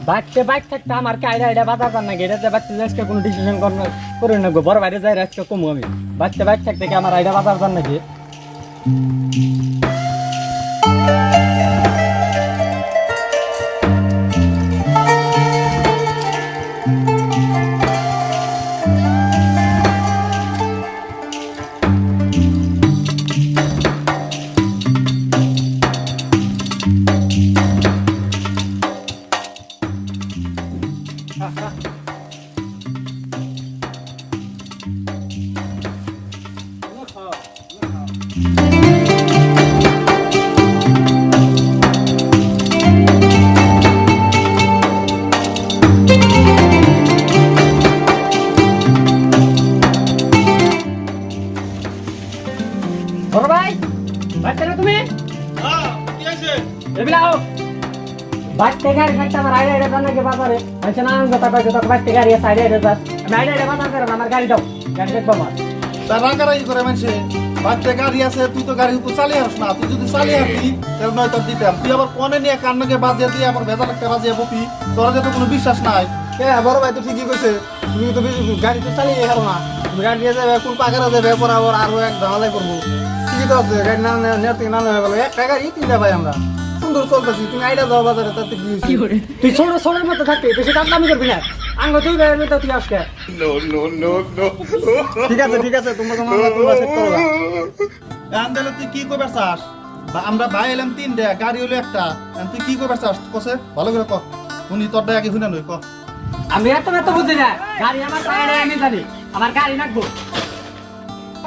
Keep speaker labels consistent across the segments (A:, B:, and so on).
A: বাচ্চা বাইক থাকতে আমার কি আইডা বাজার পান না গেড়াতে বাচ্চা আজকে কোনো ডিসিশন করে না গো বড় বাইরে যাই আজকে কমু আমি বাচ্চা বাইক থাকতে কি আমার আইডা বাজার পান নাকি বড় ভাই বাচ্চা না তুমি
B: কি আছে?
A: এবিলাও বাচ্চা গাড়ি থাকতে আমার আইডা জানা কি বাজারে আচ্ছা না আমি কথা কইছো তো বাচ্চা গাড়ি আছে আইডা যা আমি আইডা বাজার করে আমার গাড়ি দাও গাড়ি দেখবো আমার
B: তা রাগারাগি করে মানুষে বাচ্চা গাড়ি আছে তুই তো গাড়ি তো চালিয়ে হাস না তুই যদি চালিয়ে হাসি তাহলে নয় তোর দিতাম তুই আবার কনে নিয়ে কান্নাকে বাজিয়ে দিয়ে আবার ভেজা লাগতে বাজিয়ে বকি তোর যে তো কোনো বিশ্বাস নাই
C: বড় ভাই তো ঠিকই কইছে তুমি তো গাড়ি তো চালিয়ে হারো না তুমি গাড়ি নিয়ে যাবে কোন পাকারা যাবে পর আবার আরো এক ঝামেলাই করবো ঠিকই তো আছে গাড়ি না নেওয়ার থেকে না নেওয়া গেলো একটা গাড়ি তিনটা ভাই আমরা সুন্দর চলতেছি তুমি আইডা যাও বাজারে তাতে কি হয়েছে?
A: তুই ছোট ছোটের মতো থাকবি বেশি দাম দামি করবি না আঙ্গ তুই গাড়ির মতো তুই আজকে
C: ঠিক আছে তোমরা সেট করো না।
B: আন্দালে তুই কি করবে চাস আমরা ভাই এলাম তিনটা গাড়ি হলো একটা তুই কি করবে চাস কসে ভালো করে ক উনি তোর আগে শুনে নই ক
A: আমি এত বুঝি না গাড়ি আমার সাইডে আমি জানি আমার গাড়ি রাখবো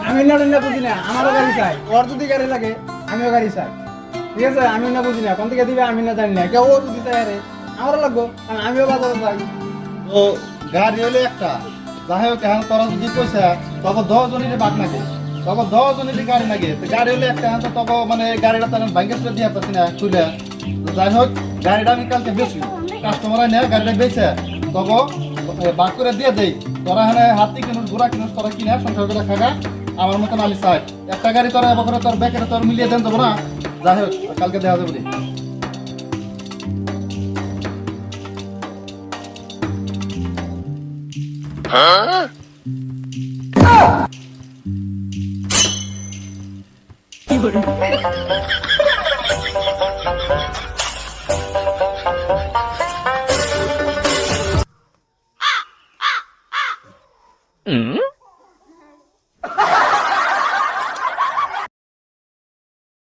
C: আমি না বুঝি না আমারও গাড়ি চাই ওর যদি গাড়ি লাগে আমিও গাড়ি চাই ঠিক আছে আমি না বুঝি না কোন থেকে দিবে আমি না জানি না কেউ ও যদি চাই আরে আমারও লাগবো কারণ আমিও বাজারে যাই
B: ও গাড়ি হলো একটা যাই হোক এখন তোরা যদি পয়সা তখন 10 জনের বাদ নাকি তখন 10 জনের গাড়ি নাকি তো গাড়ি হলে একটা এখন তো তখন মানে গাড়িটা তার ভাঙ্গে করে দিয়ে পাচ্ছি না খুলে যাই হোক গাড়িটা আমি কালকে বেশি কাস্টমার নেয় গাড়িটা বেচে তখন বাক করে দিয়ে দেই তোরা এখানে হাতি কিনুস ঘোড়া কিনুস তোরা কিনে সংসার করে খাগা আমার মতন আমি চাই একটা গাড়ি তোরা এবার করে তোর ব্যাকেটে তোর মিলিয়ে দেন দেবো না যাই হোক কালকে দেওয়া যাবে
A: কি করে